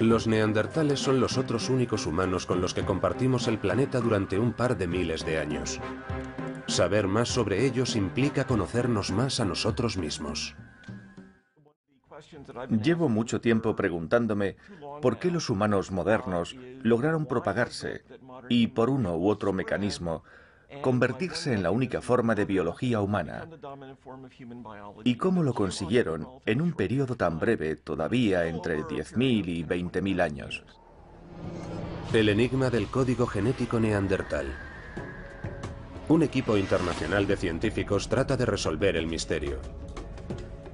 Los neandertales son los otros únicos humanos con los que compartimos el planeta durante un par de miles de años. Saber más sobre ellos implica conocernos más a nosotros mismos. Llevo mucho tiempo preguntándome por qué los humanos modernos lograron propagarse y, por uno u otro mecanismo, convertirse en la única forma de biología humana. ¿Y cómo lo consiguieron en un periodo tan breve, todavía entre 10.000 y 20.000 años? El enigma del código genético neandertal. Un equipo internacional de científicos trata de resolver el misterio.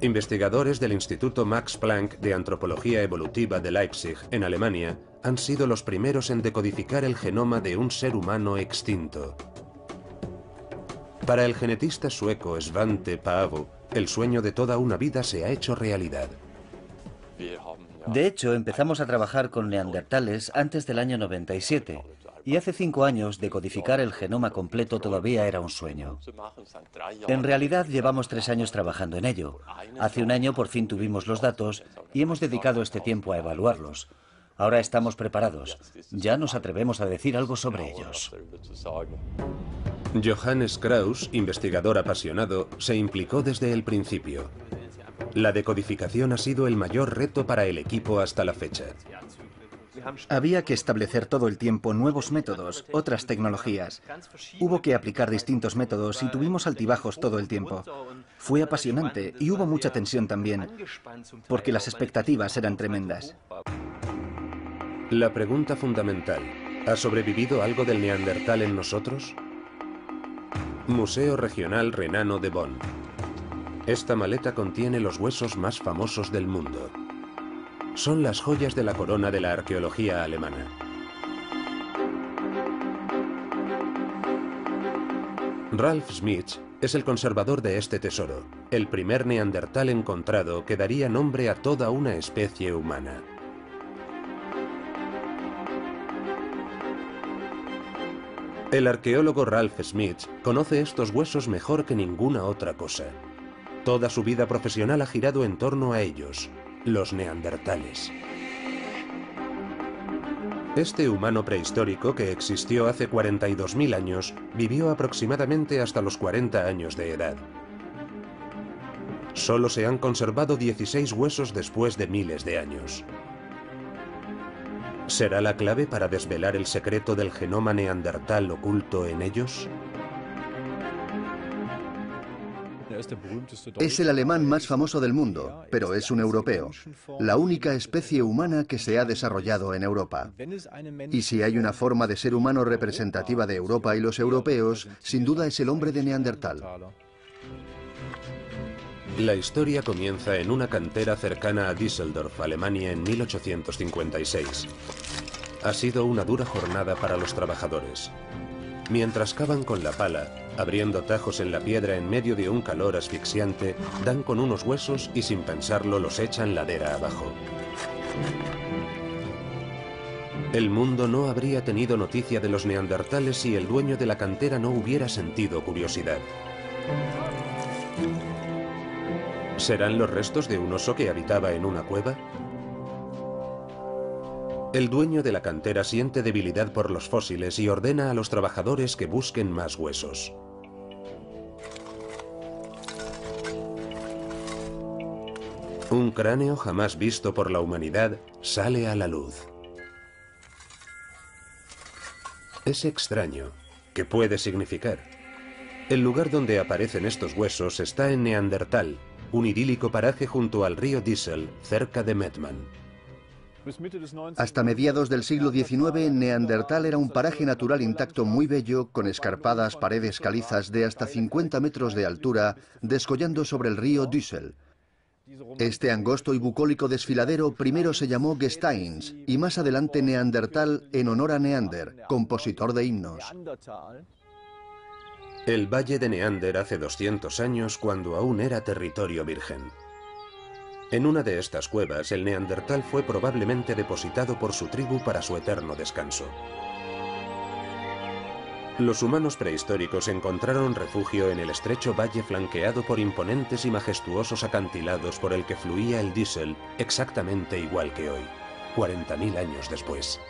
Investigadores del Instituto Max Planck de Antropología Evolutiva de Leipzig, en Alemania, han sido los primeros en decodificar el genoma de un ser humano extinto. Para el genetista sueco Svante Paavo, el sueño de toda una vida se ha hecho realidad. De hecho, empezamos a trabajar con neandertales antes del año 97, y hace 5 años decodificar el genoma completo todavía era un sueño. En realidad llevamos 3 años trabajando en ello. Hace un año por fin tuvimos los datos y hemos dedicado este tiempo a evaluarlos. Ahora estamos preparados. Ya nos atrevemos a decir algo sobre ellos. Johannes Kraus, investigador apasionado, se implicó desde el principio. La decodificación ha sido el mayor reto para el equipo hasta la fecha. Había que establecer todo el tiempo nuevos métodos, otras tecnologías. Hubo que aplicar distintos métodos y tuvimos altibajos todo el tiempo. Fue apasionante y hubo mucha tensión también, porque las expectativas eran tremendas. La pregunta fundamental: ¿ha sobrevivido algo del neandertal en nosotros? Museo Regional Renano de Bonn. Esta maleta contiene los huesos más famosos del mundo. Son las joyas de la corona de la arqueología alemana. Ralf Schmitz es el conservador de este tesoro, el primer neandertal encontrado que daría nombre a toda una especie humana. El arqueólogo Ralf Schmitz conoce estos huesos mejor que ninguna otra cosa. Toda su vida profesional ha girado en torno a ellos, los neandertales. Este humano prehistórico, que existió hace 42.000 años, vivió aproximadamente hasta los 40 años de edad. Solo se han conservado 16 huesos después de miles de años. ¿Será la clave para desvelar el secreto del genoma neandertal oculto en ellos? Es el alemán más famoso del mundo, pero es un europeo, la única especie humana que se ha desarrollado en Europa. Y si hay una forma de ser humano representativa de Europa y los europeos, sin duda es el hombre de Neandertal. La historia comienza en una cantera cercana a Düsseldorf, Alemania, en 1856. Ha sido una dura jornada para los trabajadores. Mientras cavan con la pala, abriendo tajos en la piedra en medio de un calor asfixiante, dan con unos huesos y sin pensarlo los echan ladera abajo. El mundo no habría tenido noticia de los neandertales si el dueño de la cantera no hubiera sentido curiosidad. ¿Serán los restos de un oso que habitaba en una cueva? El dueño de la cantera siente debilidad por los fósiles y ordena a los trabajadores que busquen más huesos. Un cráneo jamás visto por la humanidad sale a la luz. Es extraño. ¿Qué puede significar? El lugar donde aparecen estos huesos está en Neandertal, un idílico paraje junto al río Diessel, cerca de Mettmann. Hasta mediados del siglo XIX, Neandertal era un paraje natural intacto muy bello, con escarpadas paredes calizas de hasta 50 metros de altura, descollando sobre el río Düssel. Este angosto y bucólico desfiladero primero se llamó Gesteins y más adelante Neandertal en honor a Neander, compositor de himnos. El valle de Neander hace 200 años, cuando aún era territorio virgen. En una de estas cuevas, el neandertal fue probablemente depositado por su tribu para su eterno descanso. Los humanos prehistóricos encontraron refugio en el estrecho valle flanqueado por imponentes y majestuosos acantilados por el que fluía el Düssel, exactamente igual que hoy. 40.000 años después.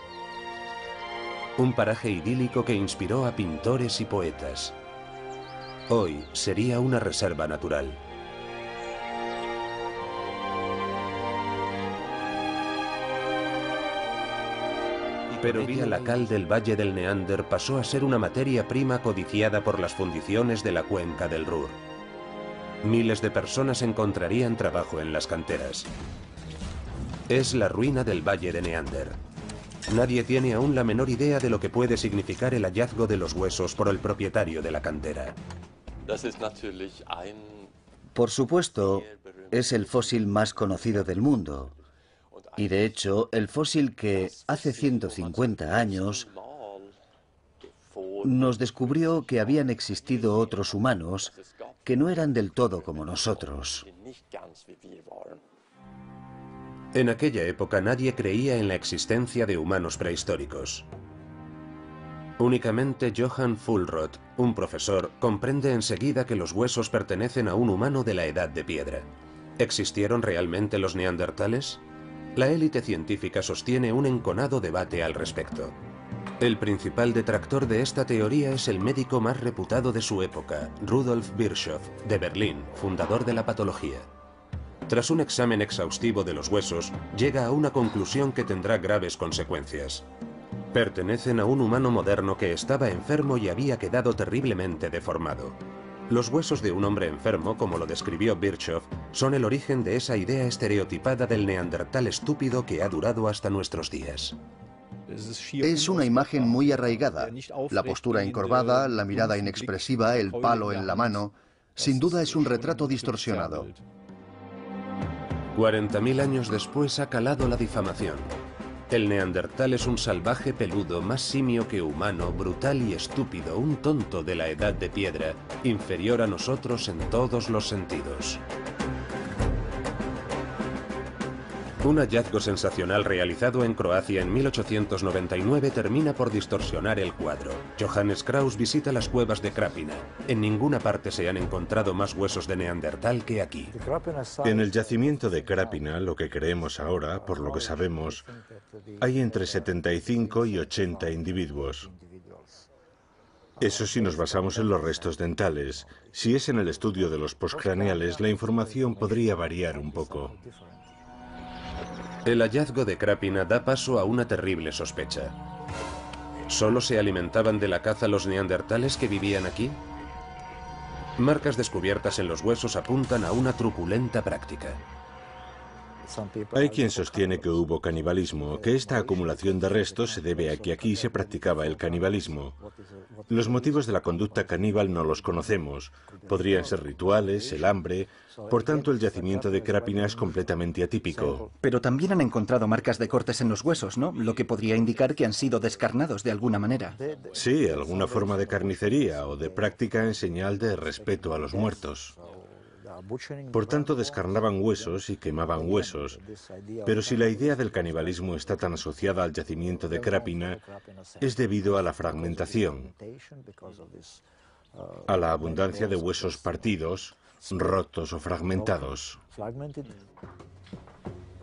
Un paraje idílico que inspiró a pintores y poetas. Hoy sería una reserva natural. Pero vía la cal del Valle del Neander pasó a ser una materia prima codiciada por las fundiciones de la cuenca del Ruhr. Miles de personas encontrarían trabajo en las canteras. Es la ruina del Valle de Neander. Nadie tiene aún la menor idea de lo que puede significar el hallazgo de los huesos por el propietario de la cantera. Por supuesto, es el fósil más conocido del mundo. Y de hecho, el fósil que hace 150 años nos descubrió que habían existido otros humanos que no eran del todo como nosotros. En aquella época nadie creía en la existencia de humanos prehistóricos. Únicamente Johann Fuhlrott, un profesor, comprende enseguida que los huesos pertenecen a un humano de la Edad de Piedra. ¿Existieron realmente los neandertales? La élite científica sostiene un enconado debate al respecto. El principal detractor de esta teoría es el médico más reputado de su época, Rudolf Virchow, de Berlín, fundador de la patología. Tras un examen exhaustivo de los huesos, llega a una conclusión que tendrá graves consecuencias. Pertenecen a un humano moderno que estaba enfermo y había quedado terriblemente deformado. Los huesos de un hombre enfermo, como lo describió Virchow, son el origen de esa idea estereotipada del neandertal estúpido que ha durado hasta nuestros días. Es una imagen muy arraigada. La postura encorvada, la mirada inexpresiva, el palo en la mano. Sin duda es un retrato distorsionado. 40.000 años después ha calado la difamación. El neandertal es un salvaje peludo, más simio que humano, brutal y estúpido, un tonto de la Edad de Piedra, inferior a nosotros en todos los sentidos. Un hallazgo sensacional realizado en Croacia en 1899 termina por distorsionar el cuadro. Johannes Krauss visita las cuevas de Krapina. En ninguna parte se han encontrado más huesos de neandertal que aquí. En el yacimiento de Krapina, lo que creemos ahora, por lo que sabemos, hay entre 75 y 80 individuos. Eso si nos basamos en los restos dentales. Si es en el estudio de los postcraneales, la información podría variar un poco. El hallazgo de Krapina da paso a una terrible sospecha. ¿Solo se alimentaban de la caza los neandertales que vivían aquí? Marcas descubiertas en los huesos apuntan a una truculenta práctica. Hay quien sostiene que hubo canibalismo, que esta acumulación de restos se debe a que aquí se practicaba el canibalismo. Los motivos de la conducta caníbal no los conocemos. Podrían ser rituales, el hambre. Por tanto, el yacimiento de Krapina es completamente atípico. Pero también han encontrado marcas de cortes en los huesos, ¿no? Lo que podría indicar que han sido descarnados de alguna manera. Sí, alguna forma de carnicería o de práctica en señal de respeto a los muertos. Por tanto, descarnaban huesos y quemaban huesos. Pero si la idea del canibalismo está tan asociada al yacimiento de Krapina, es debido a la fragmentación, a la abundancia de huesos partidos, rotos o fragmentados.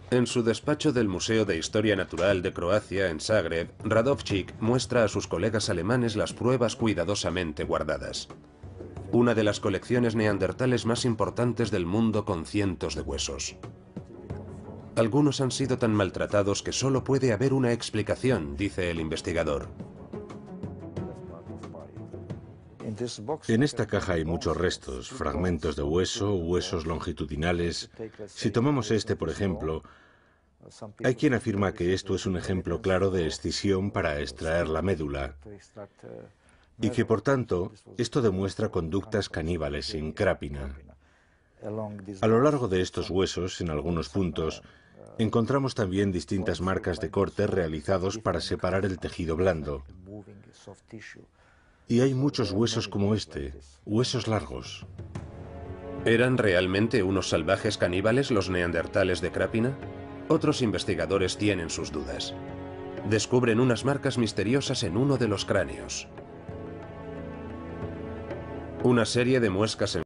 En su despacho del Museo de Historia Natural de Croacia, en Zagreb, Radovčík muestra a sus colegas alemanes las pruebas cuidadosamente guardadas. Una de las colecciones neandertales más importantes del mundo con cientos de huesos. Algunos han sido tan maltratados que solo puede haber una explicación, dice el investigador. En esta caja hay muchos restos, fragmentos de hueso, huesos longitudinales. Si tomamos este, por ejemplo, hay quien afirma que esto es un ejemplo claro de escisión para extraer la médula. Y que, por tanto, esto demuestra conductas caníbales en Krapina. A lo largo de estos huesos, en algunos puntos, encontramos también distintas marcas de cortes realizados para separar el tejido blando. Y hay muchos huesos como este, huesos largos. ¿Eran realmente unos salvajes caníbales los neandertales de Krapina? Otros investigadores tienen sus dudas. Descubren unas marcas misteriosas en uno de los cráneos. Una serie de muescas en